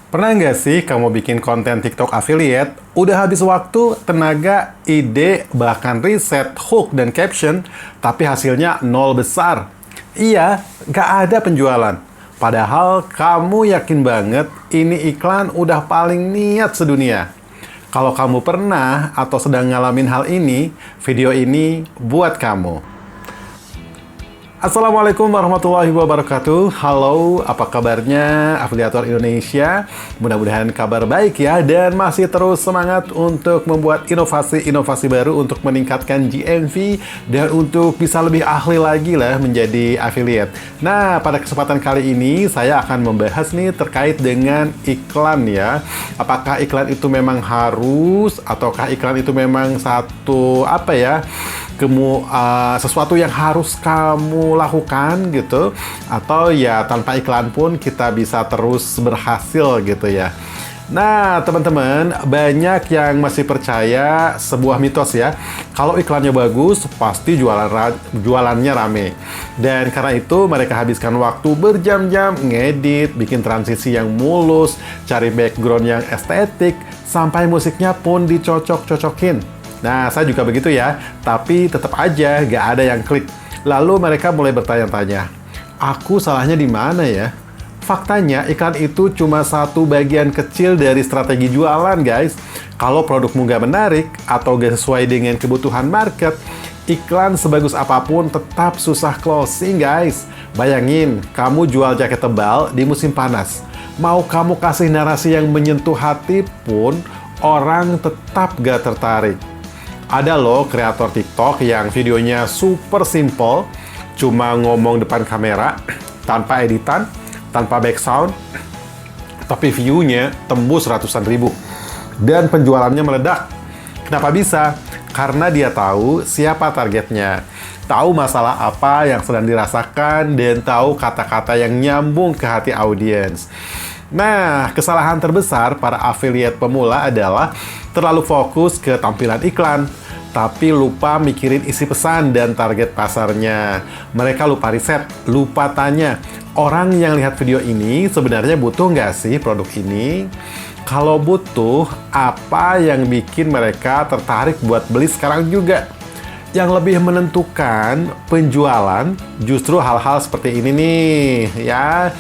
Pernah nggak sih kamu bikin konten TikTok affiliate, udah habis waktu, tenaga, ide, bahkan riset, hook, dan caption, tapi hasilnya nol besar? Iya, nggak ada penjualan. Padahal kamu yakin banget ini iklan udah paling niat sedunia. Kalau kamu pernah atau sedang ngalamin hal ini, video ini buat kamu. Assalamualaikum warahmatullahi wabarakatuh. Halo, apa kabarnya afiliator Indonesia? Mudah-mudahan kabar baik ya, dan masih terus semangat untuk membuat inovasi-inovasi baru untuk meningkatkan GMV dan untuk bisa lebih ahli lagi lah menjadi affiliate. Nah, pada kesempatan kali ini saya akan membahas nih terkait dengan iklan ya. Apakah iklan itu memang harus ataukah iklan itu memang satu sesuatu yang harus kamu lakukan gitu, atau ya tanpa iklan pun kita bisa terus berhasil gitu ya. Nah, teman-teman, banyak yang masih percaya sebuah mitos ya, kalau iklannya bagus pasti jualannya rame. Dan karena itu mereka habiskan waktu berjam-jam ngedit, bikin transisi yang mulus, cari background yang estetik, sampai musiknya pun dicocok-cocokin. Nah, saya juga begitu ya, tapi tetap aja gak ada yang klik. Lalu mereka mulai bertanya-tanya, aku salahnya di mana ya? Faktanya, iklan itu cuma satu bagian kecil dari strategi jualan, guys. Kalau produkmu gak menarik atau gak sesuai dengan kebutuhan market, iklan sebagus apapun tetap susah closing, guys. Bayangin, kamu jual jaket tebal di musim panas. Mau kamu kasih narasi yang menyentuh hati pun, orang tetap gak tertarik. Ada loh kreator TikTok yang videonya super simple, cuma ngomong depan kamera, tanpa editan, tanpa background, tapi view-nya tembus ratusan ribu. Dan penjualannya meledak. Kenapa bisa? Karena dia tahu siapa targetnya, tahu masalah apa yang sedang dirasakan, dan tahu kata-kata yang nyambung ke hati audiens. Nah, kesalahan terbesar para affiliate pemula adalah terlalu fokus ke tampilan iklan, tapi lupa mikirin isi pesan dan target pasarnya. Mereka lupa riset, lupa tanya, orang yang lihat video ini sebenarnya butuh nggak sih produk ini? Kalau butuh, apa yang bikin mereka tertarik buat beli sekarang juga? Yang lebih menentukan penjualan justru hal-hal seperti ini nih, ya.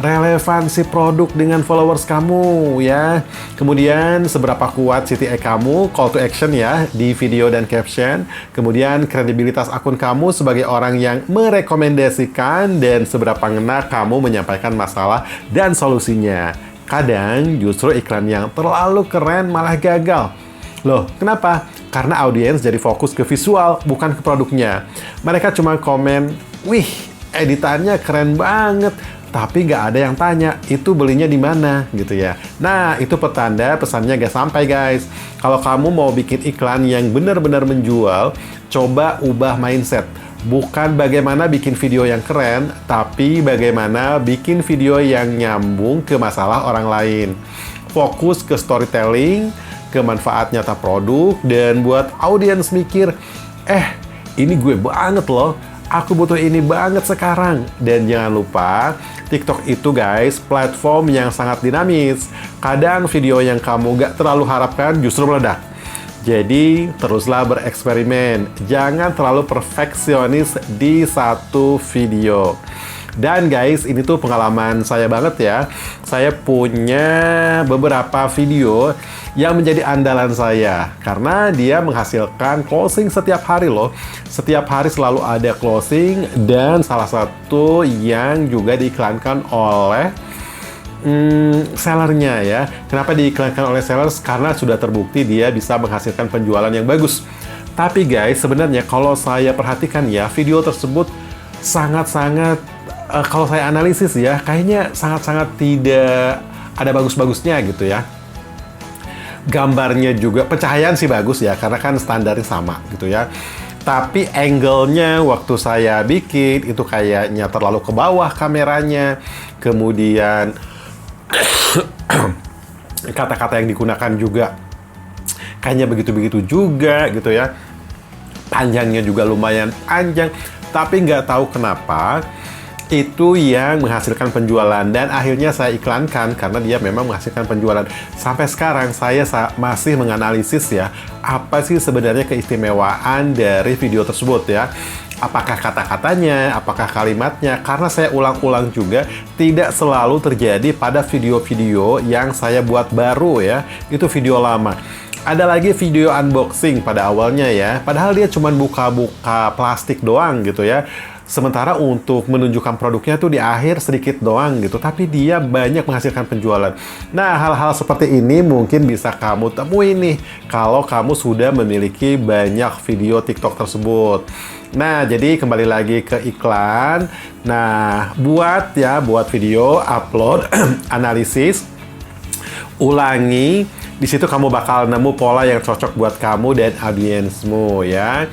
Relevansi produk dengan followers kamu ya. Kemudian seberapa kuat CTA kamu, call to action ya di video dan caption. Kemudian kredibilitas akun kamu sebagai orang yang merekomendasikan, dan seberapa ngena kamu menyampaikan masalah dan solusinya. Kadang justru iklan yang terlalu keren malah gagal. Loh, kenapa? Karena audiens jadi fokus ke visual, bukan ke produknya. Mereka cuma komen, wih, editannya keren banget, tapi nggak ada yang tanya, itu belinya di mana gitu ya. Nah, itu petanda pesannya nggak sampai, guys. Kalau kamu mau bikin iklan yang benar-benar menjual, coba ubah mindset. Bukan bagaimana bikin video yang keren, tapi bagaimana bikin video yang nyambung ke masalah orang lain. Fokus ke storytelling, ke manfaat nyata produk, dan buat audiens mikir, ini gue banget loh, aku butuh ini banget sekarang. Dan jangan lupa, TikTok itu guys, platform yang sangat dinamis. Kadang video yang kamu gak terlalu harapkan justru meledak. Jadi, teruslah bereksperimen. Jangan terlalu perfeksionis di satu video. Dan guys, ini tuh pengalaman saya banget ya. Saya punya beberapa video yang menjadi andalan saya, karena dia menghasilkan closing setiap hari loh. Setiap hari selalu ada closing, dan salah satu yang juga diiklankan oleh sellernya ya. Kenapa diiklankan oleh sellers? Karena sudah terbukti dia bisa menghasilkan penjualan yang bagus. Tapi guys, sebenarnya kalau saya perhatikan ya, video tersebut sangat-sangat kalau saya analisis ya, kayaknya sangat-sangat tidak ada bagus-bagusnya gitu ya. Gambarnya juga, pencahayaan sih bagus ya, karena kan standarnya sama gitu ya. Tapi angle-nya waktu saya bikin itu kayaknya terlalu ke bawah kameranya. Kemudian kata-kata yang digunakan juga kayaknya begitu-begitu juga gitu ya. Panjangnya juga lumayan panjang, tapi nggak tahu kenapa itu yang menghasilkan penjualan, dan akhirnya saya iklankan karena dia memang menghasilkan penjualan. Sampai sekarang saya masih menganalisis ya, apa sih sebenarnya keistimewaan dari video tersebut ya. Apakah kata-katanya, apakah kalimatnya, karena saya ulang-ulang juga, tidak selalu terjadi pada video-video yang saya buat baru ya, itu video lama. Ada lagi video unboxing pada awalnya ya, padahal dia cuma buka-buka plastik doang gitu ya. Sementara untuk menunjukkan produknya tuh di akhir sedikit doang gitu, tapi dia banyak menghasilkan penjualan. Nah, hal-hal seperti ini mungkin bisa kamu temui nih kalau kamu sudah memiliki banyak video TikTok tersebut. Nah, jadi kembali lagi ke iklan. Nah, buat video, upload, analisis, ulangi. Di situ kamu bakal nemu pola yang cocok buat kamu dan audiensmu ya.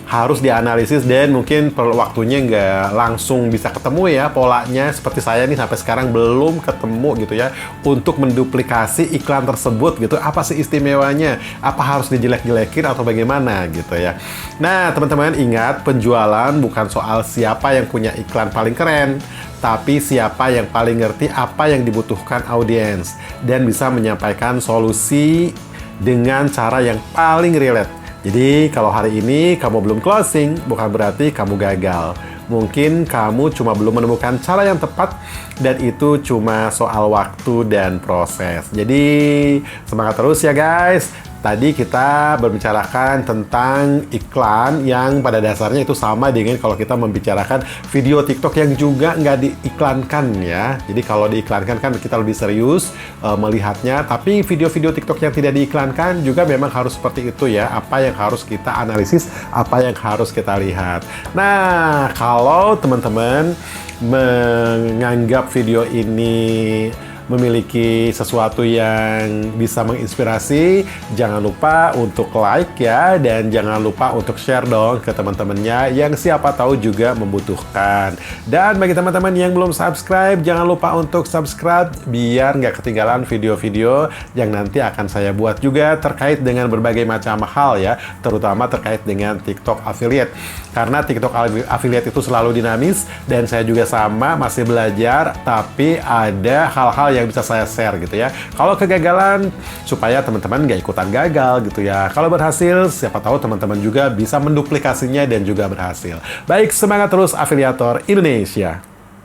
Harus dianalisis dan mungkin perlu waktunya nggak langsung bisa ketemu ya polanya. Seperti saya nih sampai sekarang belum ketemu gitu ya untuk menduplikasi iklan tersebut gitu. Apa sih istimewanya? Apa harus dijelek-jelekin atau bagaimana gitu ya. Nah, teman-teman ingat, penjualan bukan soal siapa yang punya iklan paling keren, tapi siapa yang paling ngerti apa yang dibutuhkan audiens dan bisa menyampaikan solusi dengan cara yang paling relate. Jadi kalau hari ini kamu belum closing, bukan berarti kamu gagal. Mungkin kamu cuma belum menemukan cara yang tepat, dan itu cuma soal waktu dan proses. Jadi semangat terus ya guys. Tadi kita membicarakan tentang iklan yang pada dasarnya itu sama dengan kalau kita membicarakan video TikTok yang juga nggak diiklankan ya. Jadi kalau diiklankan kan kita lebih serius melihatnya, tapi video-video TikTok yang tidak diiklankan juga memang harus seperti itu ya. Apa yang harus kita analisis, apa yang harus kita lihat. Nah, kalau teman-teman menganggap video ini memiliki sesuatu yang bisa menginspirasi, jangan lupa untuk like ya, dan jangan lupa untuk share dong ke teman-temannya yang siapa tahu juga membutuhkan. Dan bagi teman-teman yang belum subscribe, jangan lupa untuk subscribe biar nggak ketinggalan video-video yang nanti akan saya buat juga terkait dengan berbagai macam hal ya, terutama terkait dengan TikTok affiliate. Karena TikTok affiliate itu selalu dinamis, dan saya juga sama masih belajar, tapi ada hal-hal yang bisa saya share gitu ya. Kalau kegagalan, supaya teman-teman nggak ikutan gagal gitu ya. Kalau berhasil, siapa tahu teman-teman juga bisa menduplikasinya dan juga berhasil. Baik, semangat terus afiliator Indonesia!